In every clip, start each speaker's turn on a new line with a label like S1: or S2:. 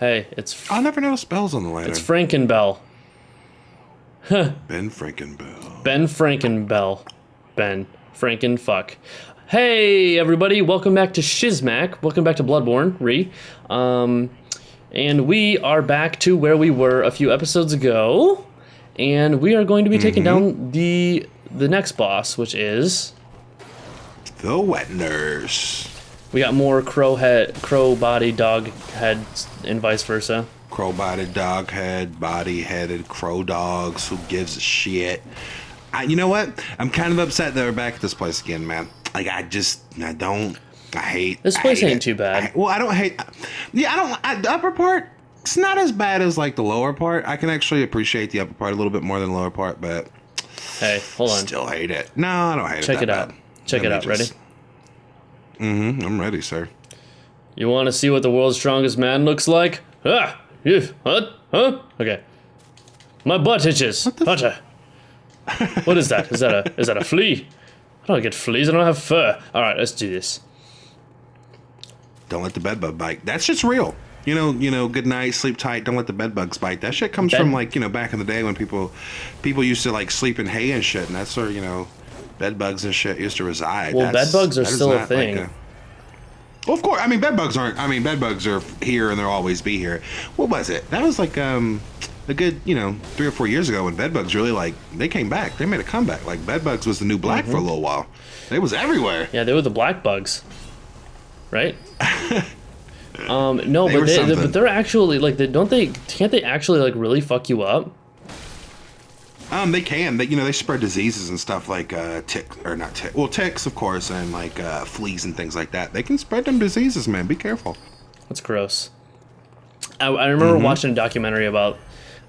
S1: Hey,
S2: I never know spells on the lantern.
S1: it's Frankenbell.
S2: Ben Frankenbell.
S1: Ben Frankenbell. Ben Frankenfuck. Hey, everybody. Welcome back to Shizmac. Welcome back to Bloodborne, and we are back to where we were a few episodes ago. And we are going to be taking down the next boss, which is...
S2: the Wet Nurse.
S1: We got more crow body, dog heads, and vice versa.
S2: Crow-bodied, dog-head, body-headed crow dogs. Who gives a shit? You know what? I'm kind of upset that we're back at this place again, man. Like, I hate...
S1: This place ain't too bad.
S2: I don't hate... Yeah, the upper part, it's not as bad as, like, the lower part. I can actually appreciate the upper part a little bit more than the lower part, but...
S1: Hey, hold on.
S2: Still hate it. No, I don't hate it.
S1: Check it out. Check it out. Ready?
S2: I'm ready, sir.
S1: You want to see what the world's strongest man looks like? Ah! What? Huh? Okay. My butt itches. What is that? Is that a flea? I don't get fleas. I don't have fur. All right, let's do this.
S2: Don't let the bedbug bite. That's just real. You know. Good night, sleep tight. Don't let the bedbugs bite. That shit comes from like back in the day when people used to like sleep in hay and shit, and that's where bedbugs and shit used to reside.
S1: Well, bedbugs are still a thing.
S2: Well, of course. I mean, bedbugs aren't. I mean, bedbugs are here and they'll always be here. What was it? That was like a good 3 or 4 years ago when bedbugs really they came back. They made a comeback. Like bedbugs was the new black for a little while. It was everywhere.
S1: Yeah, they were the black bugs, right? No, but they're actually can't they actually like really fuck you up?
S2: They can. They spread diseases and stuff like ticks, of course, and like fleas and things like that. They can spread them diseases, man. Be careful. That's
S1: gross. I remember watching a documentary about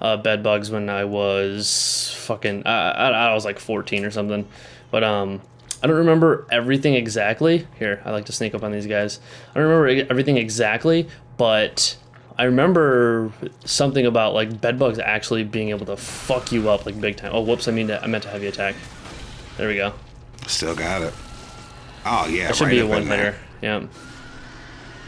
S1: bed bugs when I was I was like 14 or something, but I don't remember everything exactly. Here, I like to sneak up on these guys. I don't remember everything exactly, but I remember something about like bedbugs actually being able to fuck you up like big time. Oh, whoops! I meant to heavy attack. There we go.
S2: Still got it. Oh yeah,
S1: that should be a one hitter. Yeah.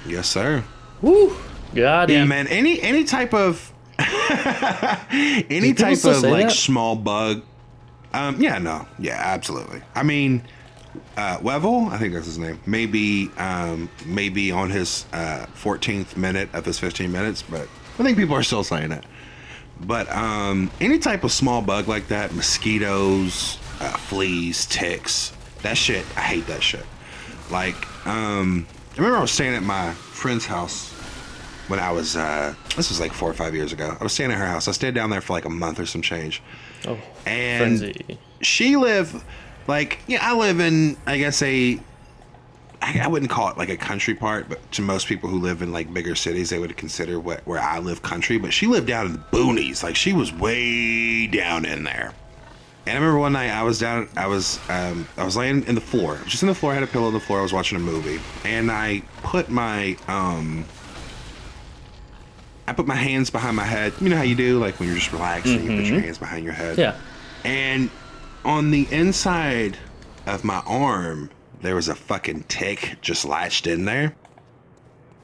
S2: Yes, sir.
S1: Woo! God damn.
S2: Yeah, man. Any type of like small bug. Yeah, absolutely. I mean, Wevel, I think that's his name. Maybe on his 14th minute of his 15 minutes, but I think people are still saying it. But any type of small bug like that, mosquitoes, fleas, ticks, that shit, I hate that shit. Like, I remember I was staying at my friend's house when I was, this was like 4 or 5 years ago. I was staying at her house. I stayed down there for like a month or some change.
S1: Oh,
S2: and
S1: frenzy.
S2: She lived, I live in, I guess I wouldn't call it like a country part, but to most people who live in like bigger cities, they would consider where I live country. But she lived down in the boonies. Like she was way down in there. And I remember one night I was laying in the floor. I was just in the floor. I had a pillow on the floor. I was watching a movie, and I put my hands behind my head. You know how you do, like when you're just relaxing, you put your hands behind your head.
S1: Yeah.
S2: And on the inside of my arm, there was a fucking tick just latched in there.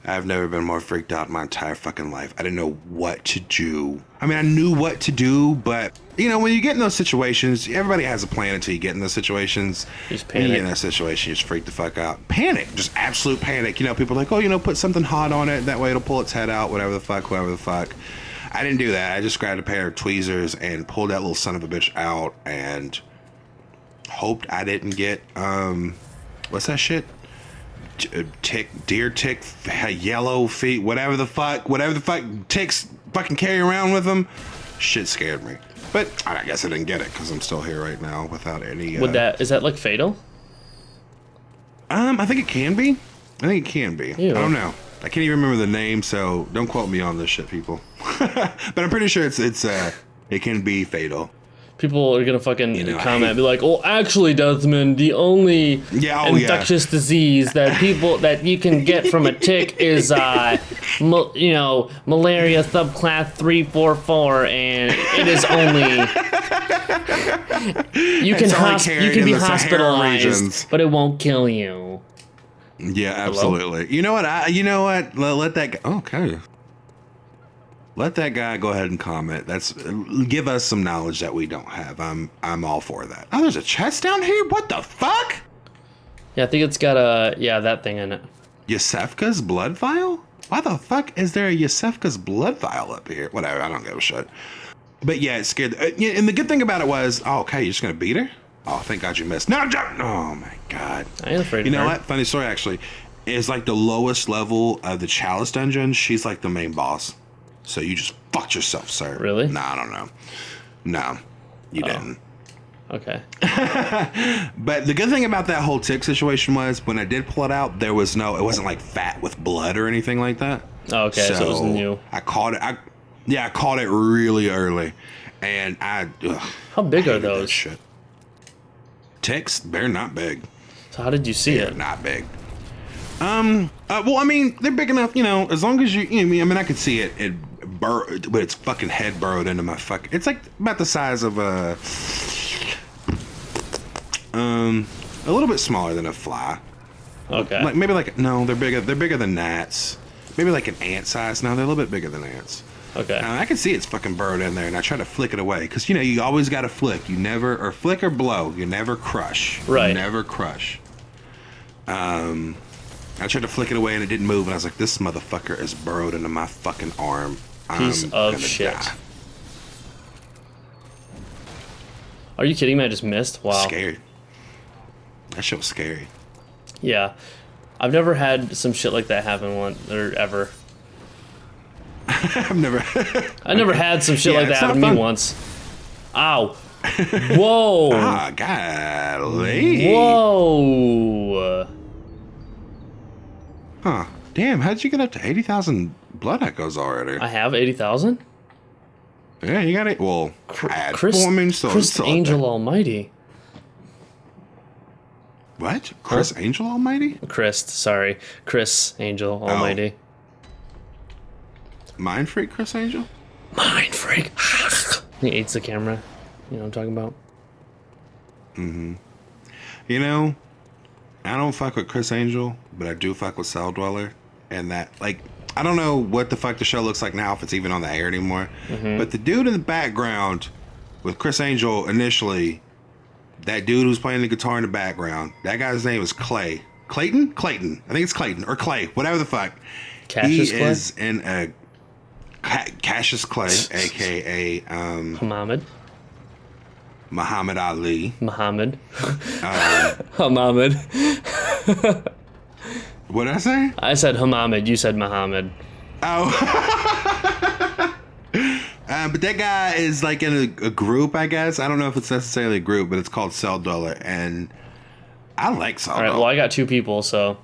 S2: I've never been more freaked out in my entire fucking life. I didn't know what to do. I mean, I knew what to do, but when you get in those situations, everybody has a plan until you get in those situations.
S1: Just panic.
S2: When you get in that situation, you just freak the fuck out. Panic, just absolute panic. People are like, put something hot on it. That way it'll pull its head out, whatever the fuck. I didn't do that. I just grabbed a pair of tweezers and pulled that little son of a bitch out and hoped I didn't get, what's that shit? Deer tick, yellow feet, whatever the fuck ticks fucking carry around with them. Shit scared me. But I guess I didn't get it because I'm still here right now without any.
S1: Is that like fatal?
S2: I think it can be. Ew. I don't know. I can't even remember the name, so don't quote me on this shit, people. But I'm pretty sure it can be fatal.
S1: People are gonna fucking comment and be like, "Oh, actually, Desmond, the only infectious disease that you can get from a tick is, malaria subclass 344, and it is only you can be hospitalized, but it won't kill you."
S2: Yeah, absolutely. Hello? You know what? Let that go. Okay. let that guy go ahead and comment. Give us some knowledge that we don't have. I'm all for that. Oh, there's a chest down here. What the fuck?
S1: Yeah, I think it's got that thing in it.
S2: Yosefka's blood vial? Why the fuck is there a Yosefka's blood vial up here? Whatever, I don't give a shit. But yeah, it scared. And the good thing about it was, oh, okay, you're just gonna beat her? Oh, thank God you missed. No, jump! Oh my God.
S1: I ain't afraid.
S2: You know what? Funny story actually. Is like the lowest level of the Chalice dungeon. She's like the main boss. So you just fucked yourself, sir.
S1: Really?
S2: No, I don't know. No, you didn't.
S1: Okay.
S2: But the good thing about that whole tick situation was when I did pull it out, it wasn't like fat with blood or anything like that.
S1: Oh, okay, so it was new.
S2: I caught it. I caught it really early, and
S1: how big are those?
S2: Shit. Ticks? They're not big.
S1: So how did you see it?
S2: Not big. Well, I mean, they're big enough, as long as I mean, I could see it with its fucking head burrowed into my fucking. It's like about the size of a little bit smaller than a fly.
S1: Okay.
S2: Like maybe no, they're bigger. They're bigger than gnats. Maybe like an ant size. No, they're a little bit bigger than ants.
S1: Okay.
S2: I can see it's fucking burrowed in there, and I try to flick it away because you always got to flick. You never or flick or blow. You never crush.
S1: Right.
S2: You never crush. I tried to flick it away and it didn't move, and I was like, "This motherfucker is burrowed into my fucking arm.
S1: Piece of shit." Die. Are you kidding me? I just missed. Wow.
S2: Scary. That shit was scary.
S1: Yeah, I've never had some shit like that happen once or ever.
S2: I never
S1: had some shit like that happen to me once. Ow. Whoa.
S2: Ah, golly.
S1: Whoa.
S2: Huh. Damn, how'd you get up to 80,000 blood echoes already?
S1: I have 80,000?
S2: Yeah, you got it. Well,
S1: Chris Angel Almighty.
S2: What? Chris Angel Almighty?
S1: Chris Angel Almighty.
S2: Mind Freak Chris Angel?
S1: Mind Freak. He eats the camera. You know what I'm talking about?
S2: Mm-hmm. I don't fuck with Chris Angel, but I do fuck with Cell Dweller. And that, I don't know what the fuck the show looks like now, if it's even on the air anymore. Mm-hmm. But the dude in the background with Chris Angel initially, that dude who's playing the guitar in the background, that guy's name is Clay. Clayton? Clayton. I think it's Clayton. Or Clay. Whatever the fuck.
S1: Cassius Clay?
S2: Is in a... Cassius Clay, a.k.a. Muhammad Ali.
S1: Muhammad.
S2: Muhammad. What did I say?
S1: I said Muhammad. You said Muhammad.
S2: Oh. But that guy is in a group, I guess. I don't know if it's necessarily a group, but it's called Cell Dweller, and I like Cell Dweller.
S1: All right, well, I got 2 people, so...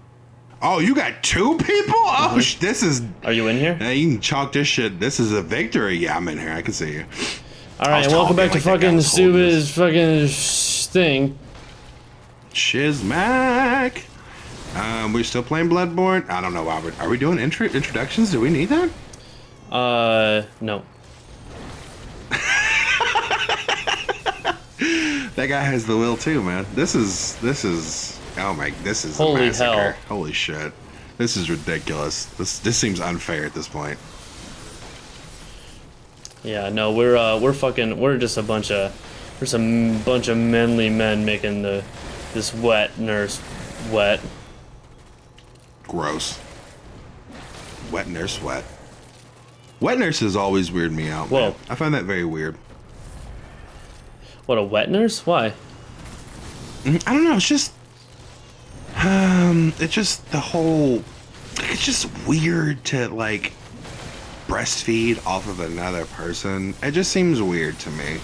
S2: Oh, you got 2 people? Oh, this is...
S1: Are you in here?
S2: You can chalk this shit. This is a victory. Yeah, I'm in here. I can see you.
S1: All right, welcome back to fucking Stupid's fucking thing.
S2: Shizmac. We're still playing Bloodborne. I don't know, Robert. Are we doing introductions? Do we need that?
S1: No.
S2: That guy has the will too, man. This is oh my, this is
S1: holy
S2: a massacre.
S1: Hell.
S2: Holy shit. This is ridiculous. This seems unfair at this point.
S1: Yeah, no, we're just a bunch of manly men making this wet nurse wet.
S2: Gross. Wet nurse wet. Wet nurses always weird me out.
S1: Whoa.
S2: Man. I find that very weird.
S1: What, a wet nurse? Why?
S2: I don't know. It's just the whole. It's just weird to breastfeed off of another person. It just seems weird to me,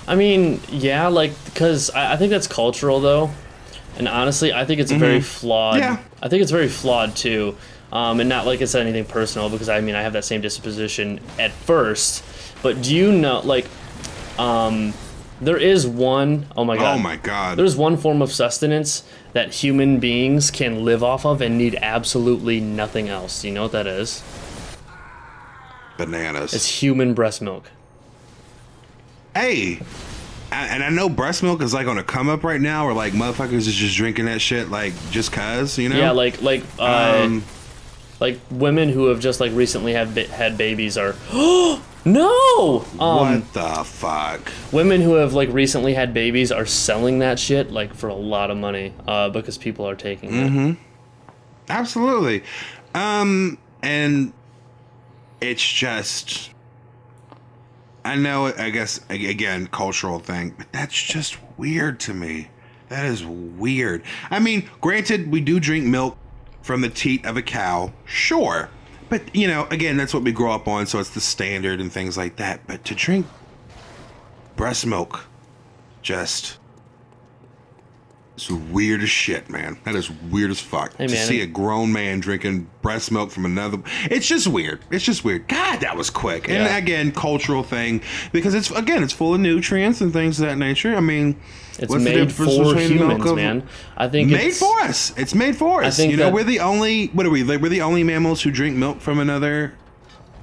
S1: I mean, yeah, because I think that's cultural though, and honestly, I think it's very flawed.
S2: Yeah.
S1: I think it's very flawed too, and not like it's anything personal because I mean I have that same disposition at first, but do you know there is one, oh my god. There's one form of sustenance that human beings can live off of and need absolutely nothing else. Do you know what that is?
S2: Bananas.
S1: It's human breast milk.
S2: Hey, and I know breast milk is on a come up right now, where motherfuckers is just drinking that shit just cause,
S1: Yeah, like Like women who have just like recently had babies are no.
S2: What the fuck?
S1: Women who have like recently had babies are selling that shit like for a lot of money because people are taking it.
S2: Absolutely. And it's just, I know, I guess, again, cultural thing, but that's just weird to me. That is weird. I mean, granted, we do drink milk from the teat of a cow, sure. But, you know, again, that's what we grow up on, so it's the standard and things like that. But to drink breast milk, just... it's weird as shit, man. That is weird as fuck.
S1: Hey,
S2: to
S1: man.
S2: see a grown man drinking breast milk from another... it's just weird. It's just weird. God, that was quick.
S1: Yeah.
S2: And again, cultural thing. Because it's, again, it's full of nutrients and things of that nature. I mean...
S1: It's
S2: what's the
S1: made
S2: difference
S1: for
S2: between
S1: humans,
S2: milk of-
S1: man. I think
S2: made
S1: it's
S2: for us. It's made for us.
S1: think
S2: You know,
S1: that-
S2: we're the only... what are we? Like, we're the only mammals who drink milk from another...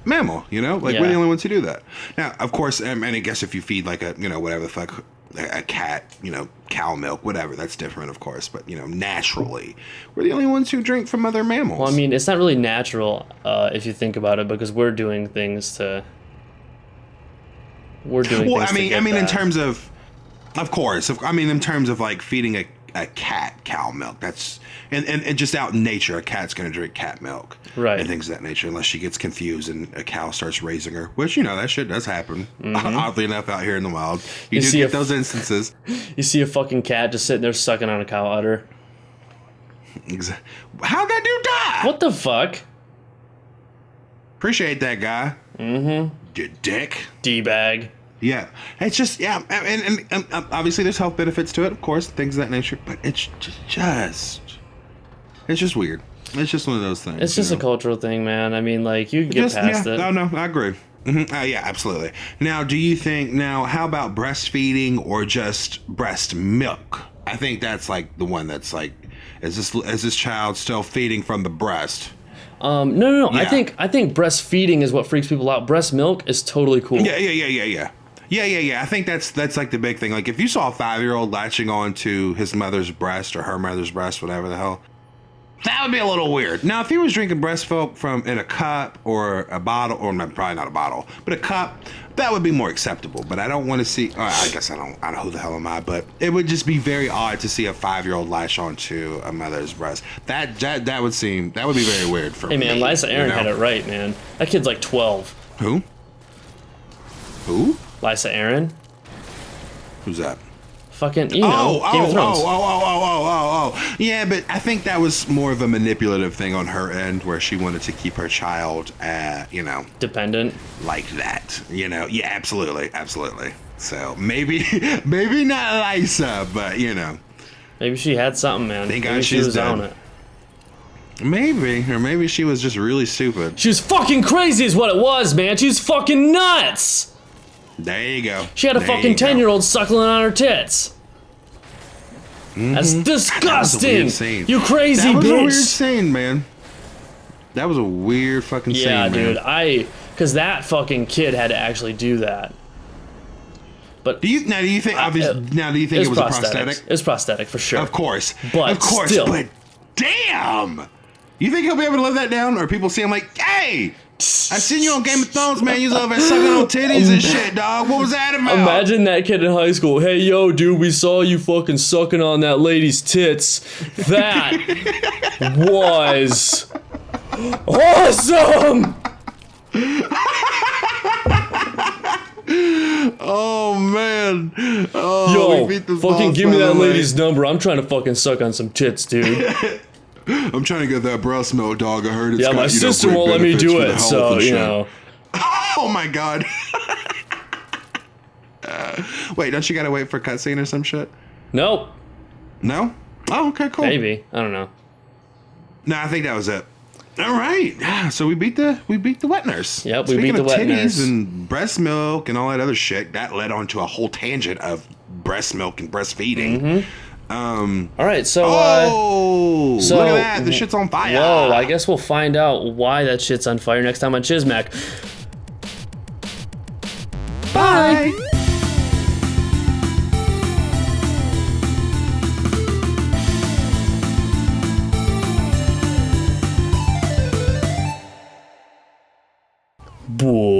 S2: mammal, you know, like we're the
S1: Yeah.
S2: only ones who do that. Now, of course, and I guess if you feed like a, you know, whatever the fuck, a cat, you know, cow milk, whatever, that's different, of course. But you know, naturally, we're the only ones who drink from other mammals.
S1: Well, I mean, it's not really natural if you think about it, because we're doing things to. We're doing.
S2: well,
S1: things to get
S2: in
S1: that.
S2: terms of course, I mean, in terms of like feeding a cat cow milk, that's and just out in nature, a cat's gonna drink cat milk,
S1: Right.
S2: and things of that nature, unless she gets confused and a cow starts raising her, which you know that shit does happen. Oddly enough, out here in the wild, you do
S1: see
S2: get
S1: a-
S2: those instances.
S1: You see a fucking cat just sitting there sucking on a cow udder.
S2: How'd that dude die?
S1: What the fuck?
S2: Appreciate that guy. Mm-hmm. You dick.
S1: D-bag.
S2: Yeah, it's just and obviously there's health benefits to it, of course, things of that nature. But it's just weird. It's just one of those things.
S1: It's just
S2: you
S1: a
S2: know?
S1: cultural thing, man. I mean, like, you can get past it.
S2: No, I agree. Yeah, absolutely. Now, do you think how about breastfeeding or just breast milk? I think that's like the one that's like, is this child still feeding from the breast?
S1: No.
S2: Yeah.
S1: I think breastfeeding is what freaks people out. Breast milk is totally cool.
S2: Yeah. I think that's like the big thing. Like if you saw a 5-year-old latching on to his mother's breast or her mother's breast, whatever the hell, that would be a little weird. Now, if he was drinking breast milk from in a cup or a bottle, or probably not a bottle, but a cup, that would be more acceptable. But I don't want to see. I guess I don't know who the hell am I, but it would just be very odd to see a 5-year-old latch onto a mother's breast. That would be very weird for me.
S1: Hey, man, Lisa Aaron
S2: you know?
S1: had it right, man. That kid's like 12.
S2: Who?
S1: Lisa Aaron?
S2: Who's that?
S1: Fucking, you know, Game of Thrones.
S2: Oh. Yeah, but I think that was more of a manipulative thing on her end where she wanted to keep her child, you know,
S1: Dependent.
S2: like that. You know, yeah, absolutely. So maybe not Lisa, but you know.
S1: Maybe she had something, man.
S2: Thank
S1: Maybe
S2: God
S1: she
S2: she's
S1: was
S2: dead.
S1: on it.
S2: Maybe she was just really stupid.
S1: She was fucking crazy is what it was, man. She was fucking nuts.
S2: There you go.
S1: She had a
S2: There
S1: fucking
S2: you go.
S1: 10-year-old suckling on her tits. That's disgusting.
S2: That was a weird scene.
S1: You crazy
S2: That was
S1: bitch.
S2: a weird scene, man. That was a weird fucking scene,
S1: Yeah,
S2: man.
S1: dude. Because that fucking kid had to actually do that. But
S2: Do you think it was a prosthetic?
S1: It's prosthetic for sure.
S2: Of course.
S1: But still.
S2: But damn! You think he'll be able to live that down? Or people see him like, hey! I seen you on Game of Thrones, man. You was over there sucking on titties and shit, dog. What was that about?
S1: Imagine that kid in high school. Hey, yo, dude, we saw you fucking sucking on that lady's tits. That was awesome!
S2: Oh, man. Oh,
S1: Yo,
S2: we beat the
S1: fucking
S2: boss,
S1: give me
S2: by
S1: that
S2: the way.
S1: lady's number. I'm trying to fucking suck on some tits, dude.
S2: I'm trying to get that breast milk, dog. I heard it's
S1: Yeah,
S2: got,
S1: my
S2: you know,
S1: sister
S2: great
S1: won't let me
S2: benefits
S1: do
S2: for the
S1: it,
S2: health
S1: so,
S2: and
S1: you
S2: shit.
S1: know.
S2: Oh, my God. Wait, don't you gotta wait for a cutscene or some shit?
S1: Nope.
S2: No? Oh, okay, cool.
S1: Maybe. I don't know.
S2: No, I think that was it. All right. Yeah, so we beat the wet nurse.
S1: Yep, we
S2: Speaking
S1: beat the
S2: of
S1: wet
S2: titties
S1: nurse.
S2: and breast milk and all that other shit, that led on to a whole tangent of breast milk and breastfeeding.
S1: All right, so...
S2: Look at that. The shit's on fire.
S1: Whoa, I guess we'll find out why that shit's on fire next time on Shizmac. Bye! Whoop.